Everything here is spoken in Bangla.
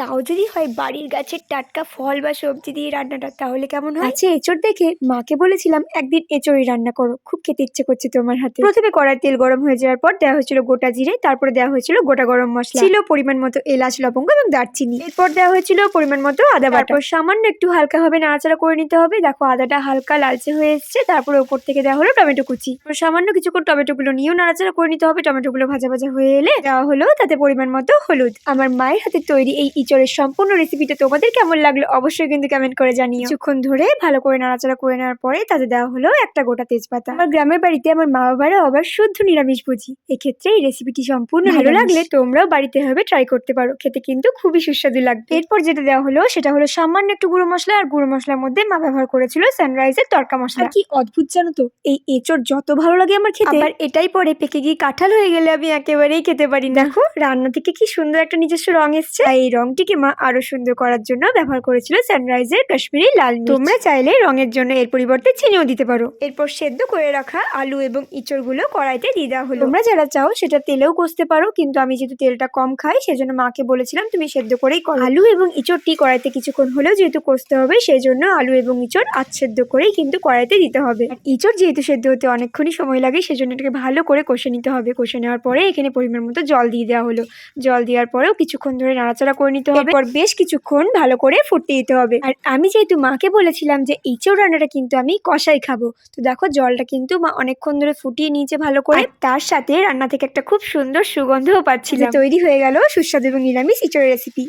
তাও যদি হয় বাড়ির গাছের টাটকা ফল বা সবজি দিয়ে রান্নাটা, তাহলে কেমন হয়? আচ্ছা, এঁচড় দেখে মাকে বলেছিলাম একদিন এঁচড়ই রান্না করো, খুব খেতে ইচ্ছে করছে তোমার হাতে। প্রথমে কড়াই তেল গরম হয়ে যাওয়ার পর দেওয়া হয়েছিল গোটা জিরে, তারপরে দেওয়া হয়েছিল গোটা গরম মশলা, ছিল পরিমাণ মতো এলাচ, লবঙ্গ এবং দারচিনি। এরপর দেওয়া হয়েছিল পরিমাণ মতো আদা বাটা। তারপর সামান্য একটু হালকা ভাবে নাড়াচাড়া করে নিতে হবে। দেখো আদাটা হালকা লালচে হয়ে এসেছে। তারপরে উপর থেকে দেওয়া হলো টমেটো কুচি। সামান্য কিছুক্ষণ টমেটো গুলো নিয়েও নাড়াচাড়া করে নিতে হবে। টমেটো গুলো ভাজা ভাজা হয়ে এলে দেওয়া হলো তাতে পরিমাণ মতো হলুদ। আমার মায়ের হাতে তৈরি এই ইঁচড়ের সম্পূর্ণ রেসিপিটা তোমাদের কেমন লাগলো অবশ্যই কিন্তু কমেন্ট করে জানিও। কিছুক্ষণ ধরে ভালো করে নাড়াচাড়া করে নেওয়ার পরে তাতে দেওয়া হলো একটা গোটা তেজপাতা। আমার গ্রামের বাড়িতে আমার মা বাবারা আবার শুদ্ধ নিরামিষ ভোজি, এক্ষেত্রে এই রেসিপিটি সম্পূর্ণ ভালো লাগলে তোমরাও বাড়িতে হবে ট্রাই করতে পারো, খেতে কিন্তু খুবই সুস্বাদু লাগবে। এরপর যেটা দেওয়া হলো সেটা হলো সামান্য একটু গুঁড়ো মশলা, আর গুঁড়ো মশলার মধ্যে মা ব্যবহার করেছিল সানরাইজের তড়কা মশলা। কি অদ্ভুত জানো তো, এই এঁচড় যত ভালো লাগে আমার খেতে, আবার এটাই পরে পেকে গিয়ে কাঁঠাল হয়ে গেলে আমি একেবারেই খেতে পারি না। দেখো রান্না থেকে কি সুন্দর একটা নিজস্ব রং এসছে। এই রংটিকে মা আরো সুন্দর করার জন্য ব্যবহার করেছিল সানরাইজের কাশ্মীরি লাল মির্চ। তোমরা চাইলে রঙের জন্য এর পরিবর্তে চিনিও দিতে পারো। এরপর সেদ্ধ করে রাখা আলু এবং ইঁচড় গুলো কড়াইতে দিয়ে দেওয়া হলো। তোমরা যারা চাও সেটা তেলেও কষতে পারো, কিন্তু আমি যেহেতু তেলটা কম খাই সেজন্য মাকে বলেছিলাম তুমি সেদ্ধ করেই করো। আলু এবং ইঁচড়টি কড়াইতে কিছুক্ষণ হলেও যেহেতু কষতে হবে, সেই জন্য আলু এবং ইঁচড় সেদ্ধ করেই কিন্তু কড়াইতে দিতে হবে। আর ইঁচড় যেহেতু সেদ্ধ হতে অনেকক্ষণই সময় লাগে, সেজন্য এটাকে ভালো করে কষে নিতে হবে। কষে নেওয়ার পরে এখানে পরিমাণ মতো জল দিয়ে দেওয়া হলো। জল দেওয়ার পরেও কিছুক্ষণ ধরে নাড়াচাড়া করে নিতে হবে। এরপর বেশ কিছুক্ষণ ভালো করে ফুটতে দিতে হবে। আর আমি যেহেতু মাকে বলেছিলাম যে ইঁচড় রান্নাটা কিন্তু আমি কষাই খাবো, তো দেখো জলটা কিন্তু মা অনেকক্ষণ ধরে ফুটিয়ে নিয়েছে ভালো করে। তার সাথে রান্না থেকে একটা খুব সুন্দর সুগন্ধও পাচ্ছিলাম। তৈরি হয়ে গেল সুস্বাদু এবং নিরামিষ ইঁচড়ের রেসিপি।